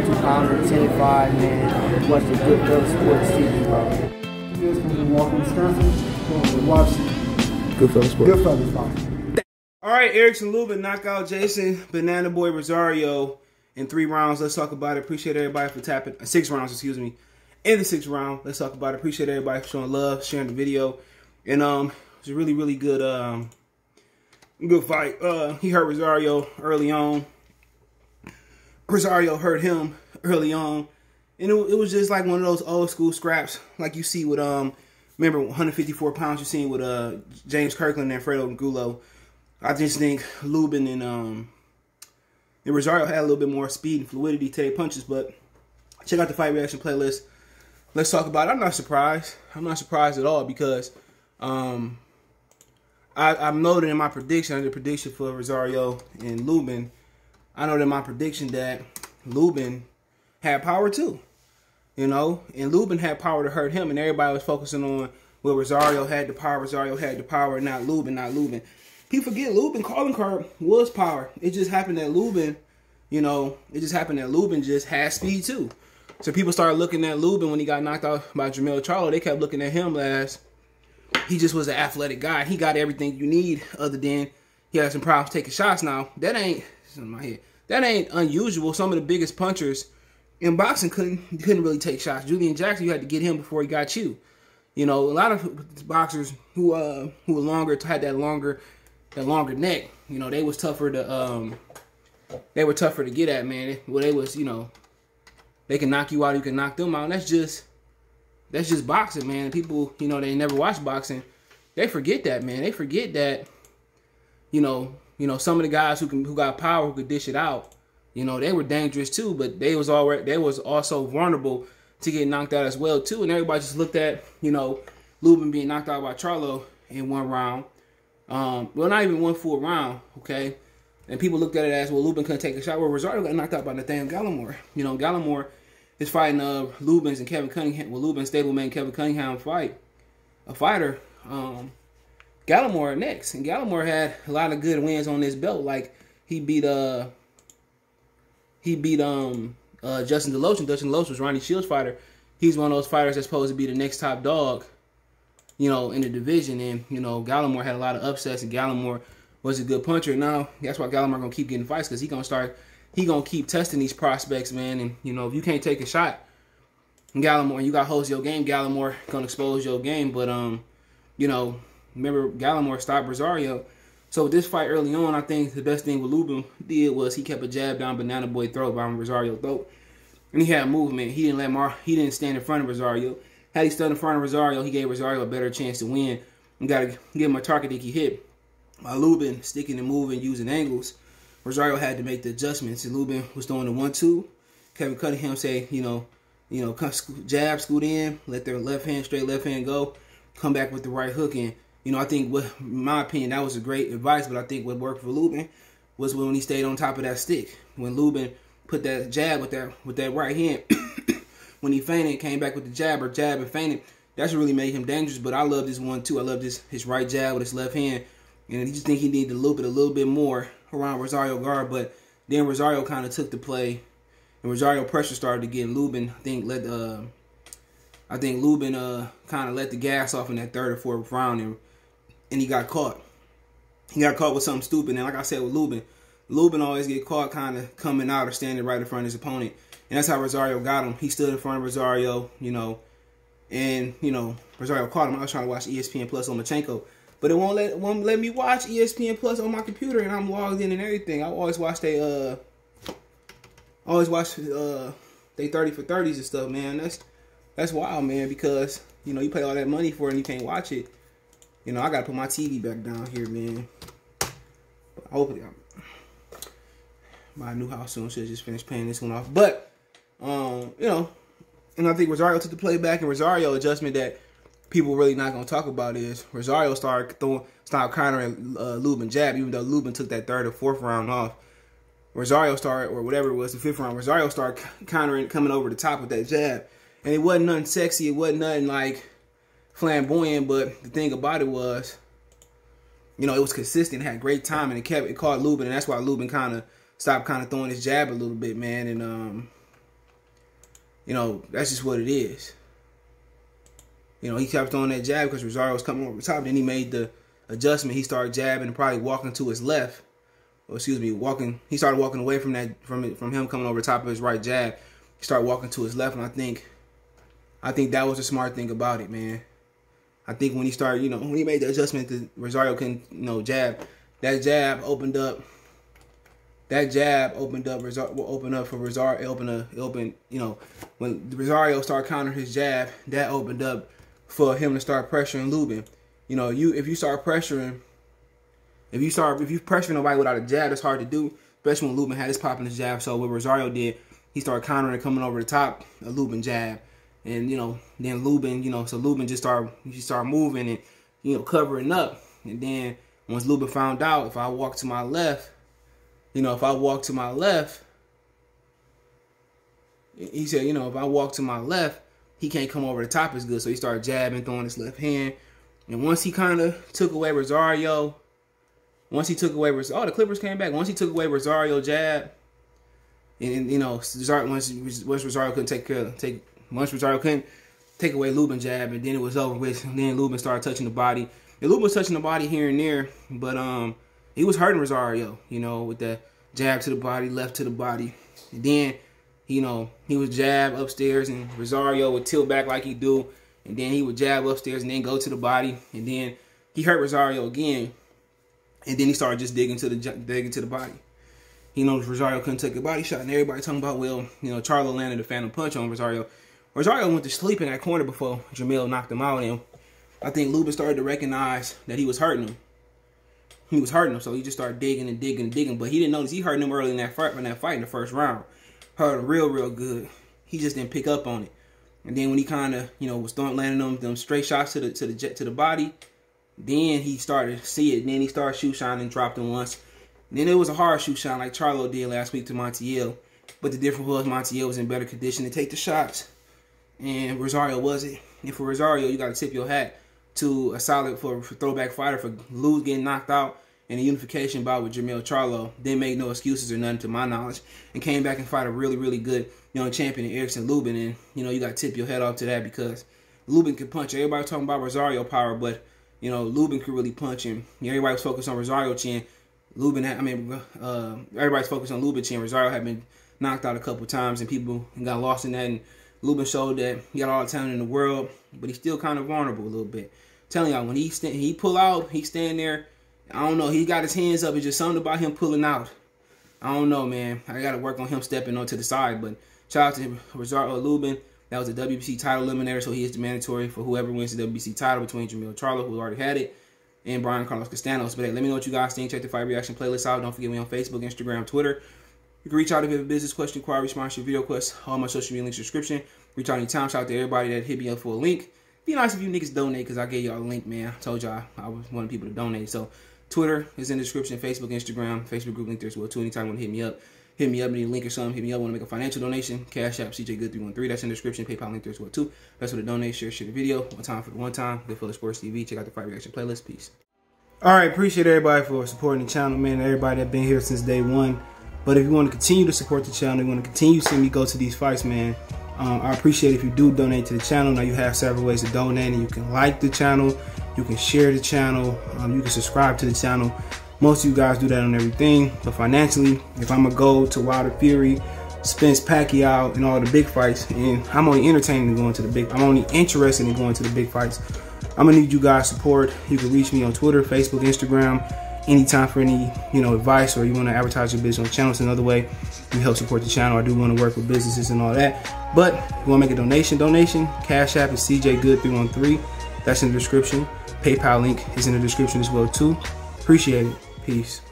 2-pounder, 10-5, man. Watch the Goodfellas Sports TV, bro. You guys come from Walker, Wisconsin. Watch Goodfellas Sports. Goodfellas Sports. All right, Erickson, Lubin, knockout Jeison, Banana Boy Rosario in 3 rounds. Let's talk about it. Appreciate everybody for tapping. 6 rounds, excuse me. In the 6th round, let's talk about it. Appreciate everybody for showing love, sharing the video. And it was a really, really good good fight. He hurt Rosario early on. Rosario hurt him early on. And it was just like one of those old school scraps like you see with, remember 154 pounds you seen with James Kirkland and Fredo Gulo. I just think Lubin and Rosario had a little bit more speed and fluidity to their punches. But check out the fight reaction playlist. Let's talk about it. I'm not surprised. I'm not surprised at all because I've noted in my prediction, the prediction for Rosario and Lubin, I noted in my prediction that Lubin had power too. You know, and Lubin had power to hurt him, and everybody was focusing on, well, Rosario had the power, not Lubin. People forget Lubin calling card was power. It just happened that Lubin, you know, just had speed too. So people started looking at Lubin when he got knocked out by Jermell Charlo. They kept looking at him as he just was an athletic guy. He got everything you need other than he had some problems taking shots. Now, that ain't unusual. Some of the biggest punchers in boxing couldn't really take shots. Julian Jackson, you had to get him before he got you. You know, a lot of boxers who were longer, had that longer neck, you know, they was tougher to get at, man. Well, they was, you know, they can knock you out, you can knock them out. And that's just boxing, man. People, you know, they never watch boxing. They forget that, man. They forget that, you know, some of the guys who got power, who could dish it out, you know, they were dangerous too, but they was also vulnerable to get knocked out as well too. And everybody just looked at, you know, Lubin being knocked out by Charlo in 1 round. Well, not even 1 full round, okay? And people looked at it as, well, Lubin couldn't take a shot. Well, Rosario got knocked out by Nathaniel Gallimore. You know, Gallimore is fighting Lubin's and Kevin Cunningham. Well, Lubin's stablemate Kevin Cunningham fighter. Gallimore next. And Gallimore had a lot of good wins on this belt. Like, he beat Justin DeLoach. And Justin DeLoach was Ronnie Shields' fighter. He's one of those fighters that's supposed to be the next top dog, you know, in the division. And, you know, Gallimore had a lot of upsets, and Gallimore was a good puncher. Now, that's why Gallimore going to keep getting fights, because he going to keep testing these prospects, man. And, you know, if you can't take a shot, Gallimore, you got to host your game, Gallimore going to expose your game. But, you know, remember, Gallimore stopped Rosario. So with this fight early on, I think the best thing what Lubin did was he kept a jab down Banana Boy throat, by Rosario's throat. And he had movement. He didn't stand in front of Rosario. Had he stood in front of Rosario, he gave Rosario a better chance to win. You got to give him a target that he hit. By Lubin sticking and moving, using angles, Rosario had to make the adjustments. And Lubin was throwing the 1-2. Kevin Cunningham say, you know, jab, scoot in, let their straight left hand go, come back with the right hook in. You know, I think, in my opinion, that was a great advice. But I think what worked for Lubin was when he stayed on top of that stick. When Lubin put that jab with that right hand, when he feinted, came back with the jab and feinted, that's what really made him dangerous. But I love this 1-2. I love his right jab with his left hand. And I just think he needed to loop it a little bit more around Rosario guard. But then Rosario kind of took the play, and Rosario pressure started to get Lubin. I think Lubin kind of let the gas off in that 3rd or 4th round, and he got caught. He got caught with something stupid. And like I said with Lubin always get caught kind of coming out or standing right in front of his opponent. And that's how Rosario got him. He stood in front of Rosario, you know, and, you know, Rosario caught him. I was trying to watch ESPN Plus on Lomachenko. But it won't let me watch ESPN Plus on my computer, and I'm logged in and everything. I always watch they 30 for 30s and stuff, man. That's wild, man, because, you know, you pay all that money for it and you can't watch it. You know, I gotta put my TV back down here, man. But hopefully my new house soon. Should just finish paying this one off. But you know, and I think Rosario took the play back, and Rosario adjustment that people really not going to talk about is Rosario started countering Lubin jab, even though Lubin took that 3rd or 4th round off. Rosario started, or whatever it was, the 5th round, Rosario started countering, coming over the top with that jab. And it wasn't nothing sexy. It wasn't nothing like flamboyant, but the thing about it was, you know, it was consistent, had great timing, and it caught Lubin, and that's why Lubin kind of stopped throwing his jab a little bit, man. And you know, that's just what it is. You know, he kept throwing that jab because Rosario was coming over the top. Then he made the adjustment. He started jabbing and probably walking to his left. Or excuse me, walking. He started walking away from that, from him coming over the top of his right jab. He started walking to his left, and I think that was a smart thing about it, man. I think when he started, you know, when he made the adjustment that Rosario couldn't, you know, jab, that jab opened up. That jab opened up for Rosario. It opened, you know, when Rosario started countering his jab, that opened up for him to start pressuring Lubin. You know, if you pressure nobody without a jab, it's hard to do, especially when Lubin had his pop in his jab. So what Rosario did, he started countering and coming over the top, a Lubin jab. And, you know, then Lubin, you know, so Lubin just started moving and, you know, covering up. And then once Lubin found out, if I walk to my left, you know, he said, you know, if I walk to my left, he can't come over the top as good. So he started jabbing, throwing his left hand. And once he kind of took away Rosario, oh, the Clippers came back. Once he took away Rosario jab, and you know, once Rosario couldn't take away Lubin jab, and then it was over with. And then Lubin started touching the body. And Lubin was touching the body here and there, but he was hurting Rosario, you know, with that jab to the body, left to the body. And then, you know, he would jab upstairs, and Rosario would tilt back like he do, and then he would jab upstairs and then go to the body, and then he hurt Rosario again, and then he started just digging to the body. You know, Rosario couldn't take a body shot, and everybody talking about, well, you know, Charlo landed a phantom punch on Rosario. Rosario went to sleep in that corner before Jamil knocked him out, and I think Lubin started to recognize that he was hurting him. So he just started digging and digging and digging, but he didn't notice he hurt him early in that fight in the first round. Hurt him real good. He just didn't pick up on it. And then when he kind of, you know, was landing them straight shots to the body, then he started to see it. And then he started shoe shining and dropped him once. And then it was a hard shoe shine like Charlo did last week to Montiel. But the difference was Montiel was in better condition to take the shots, and Rosario wasn't. And for Rosario, you got to tip your hat to a solid for throwback fighter for getting knocked out in a unification bout with Jermell Charlo. Didn't make no excuses or nothing to my knowledge, and came back and fight a really good young champion in Erickson Lubin. And you know, you got to tip your head off to that, because Lubin can punch. Everybody talking about Rosario power, but you know, Lubin could really punch him. Everybody was focused on Rosario chin. Everybody's focused on Lubin chin. Rosario had been knocked out a couple times, and people got lost in that. And Lubin showed that he got all the talent in the world, but he's still kind of vulnerable a little bit. Telling y'all, when he pull out, he stand there. I don't know. He got his hands up. It's just something about him pulling out. I don't know, man. I got to work on him stepping onto the side. But shout out to Rosario Lubin. That was a WBC title eliminator, so he is the mandatory for whoever wins the WBC title between Jermell Charlo, who already had it, and Brian Carlos Castanos. But hey, let me know what you guys think. Check the fight reaction playlist out. Don't forget me on Facebook, Instagram, Twitter. You can reach out if you have a business question, inquiry, response to your video requests. All my social media links in the description. Reach out anytime. Shout out to everybody that hit me up for a link. Be nice if you niggas donate, because I gave y'all a link, man. I told y'all I was wanting people to donate. So Twitter is in the description. Facebook, Instagram, Facebook group link there as well too. Anytime you want to hit me up, need a link or something. Hit me up. Want to make a financial donation? Cash App CJGood313. That's in the description. PayPal link there as well too. That's for the donate. Share the video. One time for the one time. Good for the Sports TV. Check out the fight reaction playlist. Peace. All right, appreciate everybody for supporting the channel, man. Everybody that been here since day one. But if you want to continue to support the channel, you want to continue seeing me go to these fights, man, I appreciate if you do donate to the channel. Now you have several ways to donate, and you can like the channel, you can share the channel, you can subscribe to the channel. Most of you guys do that on everything. But financially, if I'm gonna go to Wilder Fury, Spence Pacquiao, and all the big fights, and I'm only entertaining going to the big, I'm only interested in going to the big fights, I'm gonna need you guys' support. You can reach me on Twitter, Facebook, Instagram, anytime for any, you know, advice, or you want to advertise your business on the channel. It's another way you help support the channel. I do want to work with businesses and all that. But if you want to make a donation, Cash App is CJGood313. That's in the description. PayPal link is in the description as well too. Appreciate it. Peace.